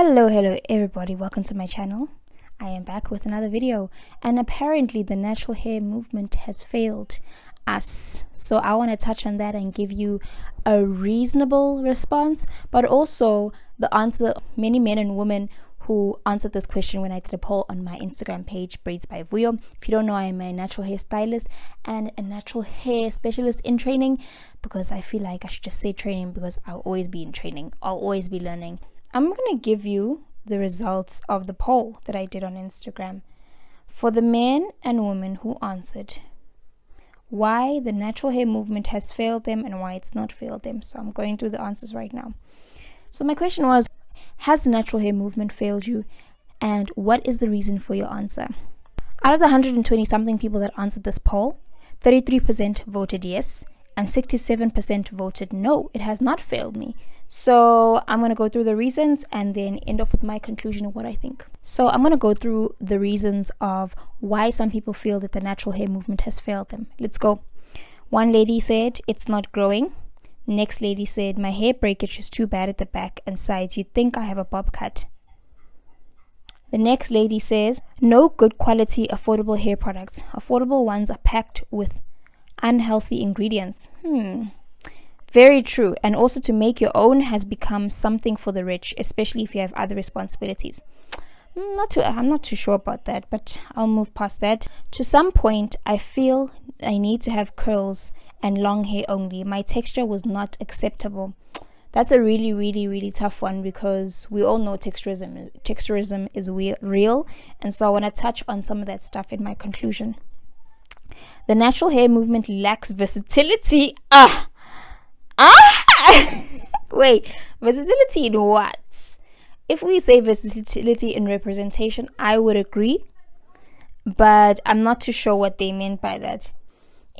Hello everybody, welcome to my channel. I am back with another video, and apparently the natural hair movement has failed us. So I want to touch on that and give you a reasonable response, but also the answer many men and women who answered this question when I did a poll on my Instagram page, Braids by Vuyo. If you don't know, I am a natural hair stylist and a natural hair specialist in training, because I feel like I should just say training because I'll always be in training, I'll always be learning. I'm going to give you the results of the poll that I did on Instagram for the men and women who answered why the natural hair movement has failed them and why it's not failed them. So I'm going through the answers right now. So my question was, has the natural hair movement failed you, and what is the reason for your answer? Out of the 120 something people that answered this poll, 33% voted yes and 67% voted no, it has not failed me. So I'm going to go through the reasons and then end off with my conclusion of what I think. So I'm going to go through the reasons of why some people feel that the natural hair movement has failed them. Let's go. One lady said it's not growing. Next lady said my hair breakage is too bad at the back and sides. You'd think I have a bob cut. The next lady says no good quality affordable hair products. Affordable ones are packed with unhealthy ingredients. Very true. And also, to make your own has become something for the rich, especially if you have other responsibilities. I'm not too sure about that, but I'll move past that. To some point, I feel I need to have curls and long hair only. My texture was not acceptable. That's a really tough one, because we all know texturism is real, and so I want to touch on some of that stuff in my conclusion. The natural hair movement lacks versatility. Wait, versatility in what? If we say versatility in representation, I would agree, but I'm not too sure what they meant by that.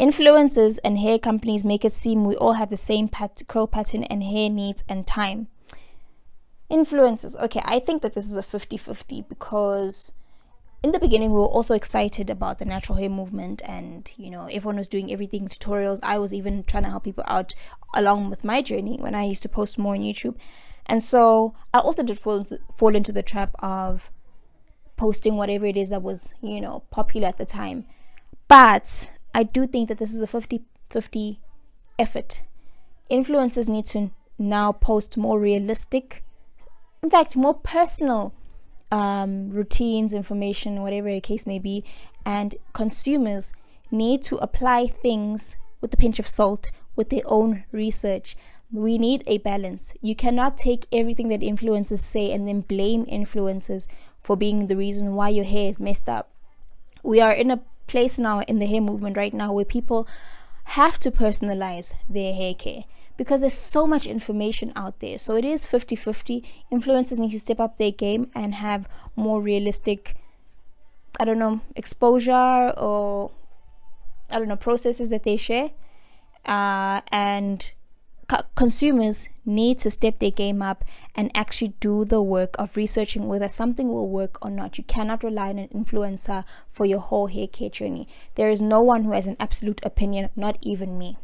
Influencers and hair companies make it seem we all have the same curl pattern and hair needs and time. Influencers, okay, I think that this is a 50-50, because in the beginning we were also excited about the natural hair movement, and everyone was doing everything, tutorials. I was even trying to help people out along with my journey when I used to post more on YouTube. And so I also did fall into the trap of posting whatever it is that was popular at the time. But I do think that this is a 50-50 effort. Influencers need to now post more realistic, in fact more personal routines, information, whatever the case may be, and consumers need to apply things with a pinch of salt, with their own research. We need a balance. You cannot take everything that influencers say and then blame influencers for being the reason why your hair is messed up. We are in a place now in the hair movement right now where people have to personalize their hair care, because there's so much information out there. So it is 50-50. Influencers need to step up their game and have more realistic, exposure, or processes that they share. And consumers need to step their game up and actually do the work of researching whether something will work or not. You cannot rely on an influencer for your whole hair care journey. There is no one who has an absolute opinion, not even me.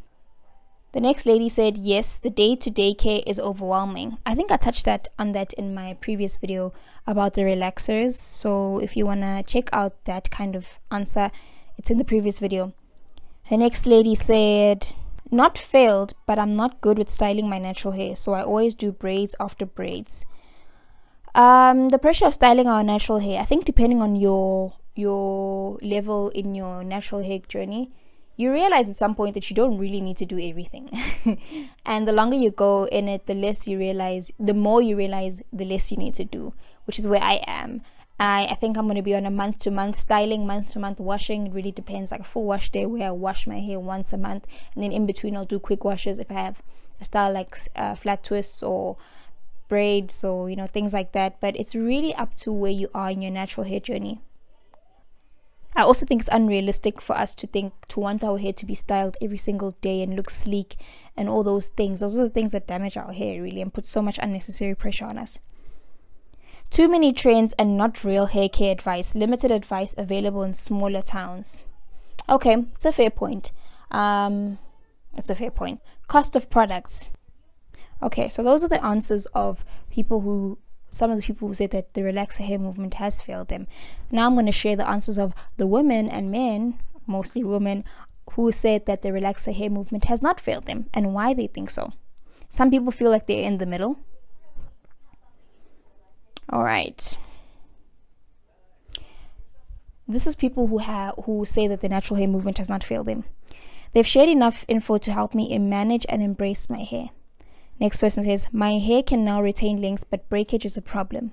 The next lady said, yes, the day-to-day care is overwhelming. I think I touched on that in my previous video about the relaxers. So if you want to check out that kind of answer, it's in the previous video. The next lady said, not failed, but I'm not good with styling my natural hair, so I always do braids after braids. The pressure of styling our natural hair, I think depending on your level in your natural hair journey, you realize at some point that you don't really need to do everything. And the longer you go in it, the more you realize the less you need to do, which is where I am. I think I'm going to be on a month-to-month styling, month-to-month washing. It really depends, like a full wash day where I wash my hair once a month, and then in between I'll do quick washes if I have a style like flat twists or braids or things like that. But it's really up to where you are in your natural hair journey. I also think it's unrealistic for us to want our hair to be styled every single day and look sleek and all those things. Those are the things that damage our hair really and put so much unnecessary pressure on us. Too many trends and not real hair care advice. Limited advice available in smaller towns. Okay, it's a fair point. Cost of products. Okay, so those are the answers of people who some of the people who said that the relaxer hair movement has failed them. Now I'm going to share the answers of the women and men, mostly women, who said that the relaxer hair movement has not failed them and why they think so. Some people feel like they're in the middle. All right. This is people who say that the natural hair movement has not failed them. They've shared enough info to help me manage and embrace my hair. Next person says, my hair can now retain length, but breakage is a problem.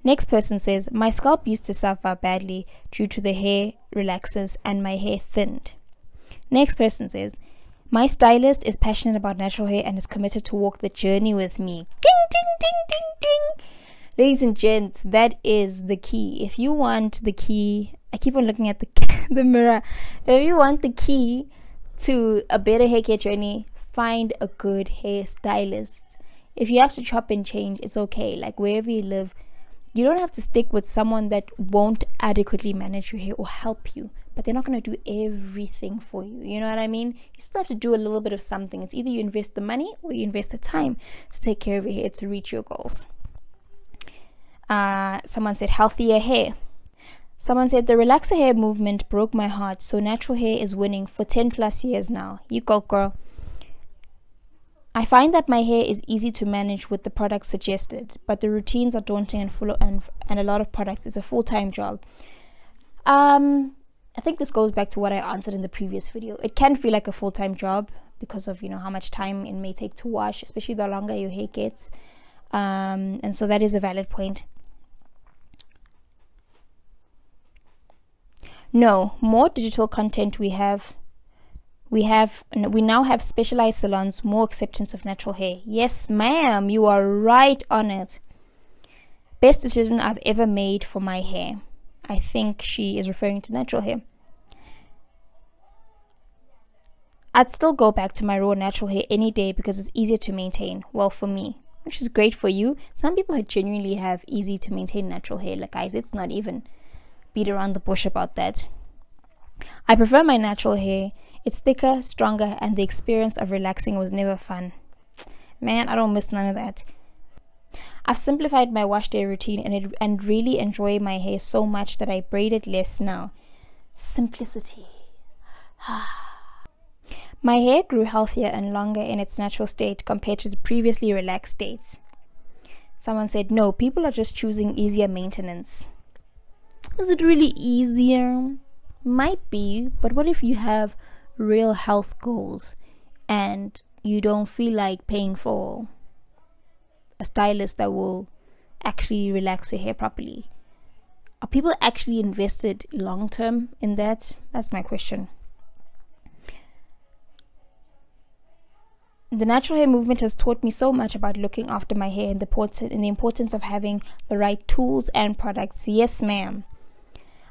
Next person says, my scalp used to suffer badly due to the hair relaxers and my hair thinned. Next person says, my stylist is passionate about natural hair and is committed to walk the journey with me. Ding, ding, ding, ding, ding. Ladies and gents, that is the key. If you want the key, I keep on looking at the mirror. If you want the key to a better hair care journey, find a good hairstylist. If you have to chop and change, it's okay. Like wherever you live, you don't have to stick with someone that won't adequately manage your hair or help you, but they're not going to do everything for you. You know what I mean? You still have to do a little bit of something. It's either you invest the money or you invest the time to take care of your hair to reach your goals. Someone said healthier hair. Someone said the relaxer hair movement broke my heart, so natural hair is winning for 10 plus years now. You go, girl. I find that my hair is easy to manage with the products suggested, but the routines are daunting and full and a lot of products. It's a full-time job. I think this goes back to what I answered in the previous video. It can feel like a full-time job because of, you know, how much time it may take to wash, especially the longer your hair gets. And so that is a valid point. No, more digital content we now have specialized salons, more acceptance of natural hair. Yes, ma'am, you are right on it. Best decision I've ever made for my hair. I think she is referring to natural hair. I'd still go back to my raw natural hair any day because it's easier to maintain. Well, for me, which is great for you. Some people genuinely have easy to maintain natural hair. Like, guys, it's not even beat around the bush about that. I prefer my natural hair. It's thicker, stronger, and the experience of relaxing was never fun. Man, I don't miss none of that. I've simplified my wash day routine and really enjoy my hair so much that I braid it less now. Simplicity. My hair grew healthier and longer in its natural state compared to the previously relaxed states. Someone said, no, people are just choosing easier maintenance. Is it really easier? Might be, but what if you have real health goals and you don't feel like paying for a stylist that will actually relax your hair properly? Are people actually invested long term in that? That's my question. The natural hair movement has taught me so much about looking after my hair and the importance of having the right tools and products. Yes, ma'am.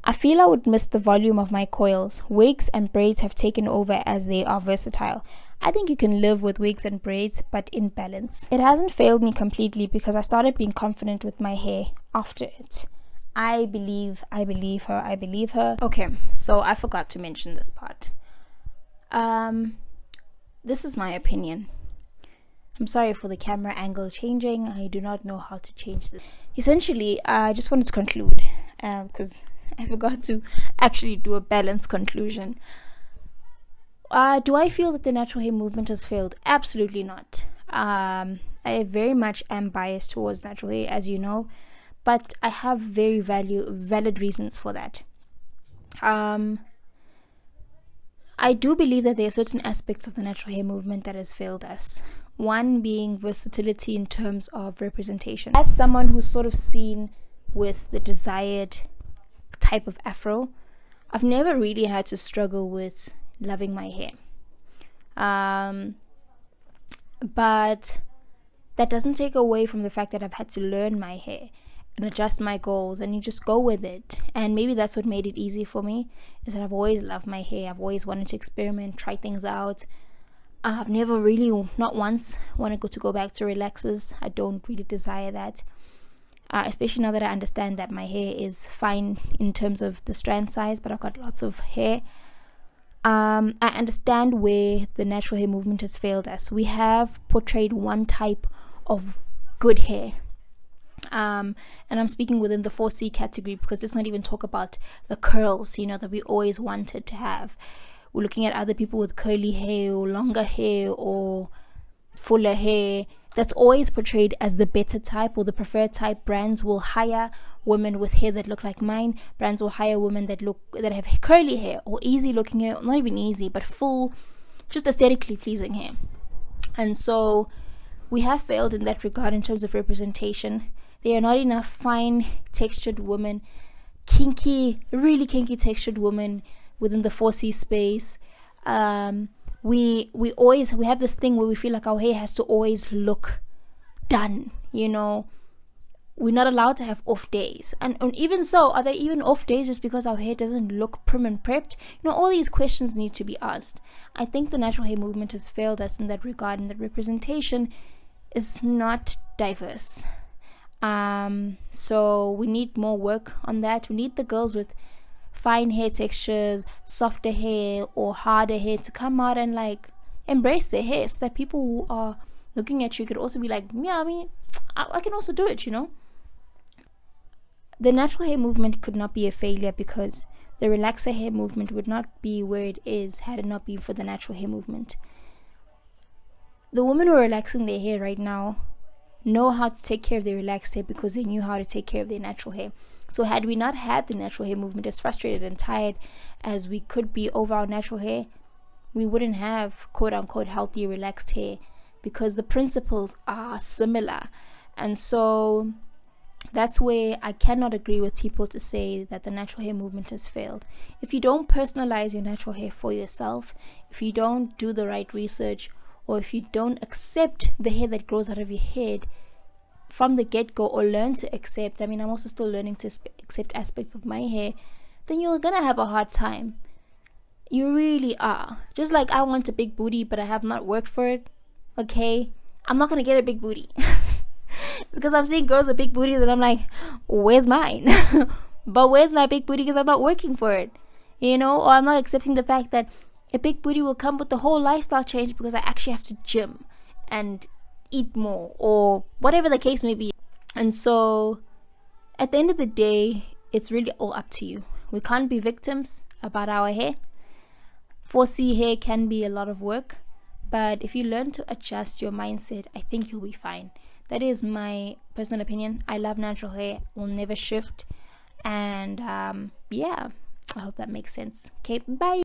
I feel I would miss the volume of my coils. Wigs and braids have taken over as they are versatile. I think you can live with wigs and braids, but in balance. It hasn't failed me completely because I started being confident with my hair after it. I believe her. Okay, so I forgot to mention this part. This is my opinion. I'm sorry for the camera angle changing. I do not know how to change this. Essentially, I just wanted to conclude because I forgot to actually do a balanced conclusion. Do I feel that the natural hair movement has failed? Absolutely not. I very much am biased towards natural hair, as you know, but I have very valid reasons for that. I do believe that there are certain aspects of the natural hair movement that has failed us. One being versatility in terms of representation. As someone who's sort of seen with the desired type of afro, I've never really had to struggle with loving my hair. But that doesn't take away from the fact that I've had to learn my hair and adjust my goals, and you just go with it. And maybe that's what made it easy for me, is that I've always loved my hair. I've always wanted to experiment, try things out. I've never really, not once, wanted to go back to relaxers. I don't really desire that, especially now that I understand that my hair is fine in terms of the strand size, but I've got lots of hair. I understand where the natural hair movement has failed us. We have portrayed one type of good hair, And I'm speaking within the 4C category, because let's not even talk about the curls, that we always wanted to have. We're looking at other people with curly hair or longer hair or fuller hair. That's always portrayed as the better type or the preferred type. Brands will hire women with hair that look like mine. Brands will hire women that have curly hair or easy looking hair, not even easy, but full, just aesthetically pleasing hair. And so we have failed in that regard in terms of representation. There are not enough fine textured women, really kinky textured women within the 4C space. We have this thing where we feel like our hair has to always look done. We're not allowed to have off days, and even so, are there even off days just because our hair doesn't look prim and prepped? All these questions need to be asked. I think the natural hair movement has failed us in that regard, and that representation is not diverse. So we need more work on that. We need the girls with fine hair textures, softer hair or harder hair to come out and embrace their hair, so that people who are looking at you could also be like, yeah, I can also do it. The natural hair movement could not be a failure, because the relaxer hair movement would not be where it is had it not been for the natural hair movement. The women who are relaxing their hair right now know how to take care of their relaxed hair because they knew how to take care of their natural hair. So had we not had the natural hair movement, as frustrated and tired as we could be over our natural hair, we wouldn't have quote unquote healthy relaxed hair, because the principles are similar. And so that's where I cannot agree with people to say that the natural hair movement has failed. If you don't personalize your natural hair for yourself, if you don't do the right research, or if you don't accept the hair that grows out of your head from the get-go, or learn to accept, I'm also still learning to accept aspects of my hair, then you're gonna have a hard time. You really are. Just like I want a big booty, but I have not worked for it, okay? I'm not gonna get a big booty. It's because I'm seeing girls with big booties and I'm like, where's mine? But where's my big booty? Because I'm not working for it, or I'm not accepting the fact that a big booty will come with the whole lifestyle change because I actually have to gym and eat more, or whatever the case may be. And so at the end of the day, it's really all up to you. We can't be victims about our hair. 4C hair can be a lot of work, but if you learn to adjust your mindset, I think you'll be fine. That is my personal opinion. I love natural hair, will never shift. And yeah, I hope that makes sense. Okay, bye.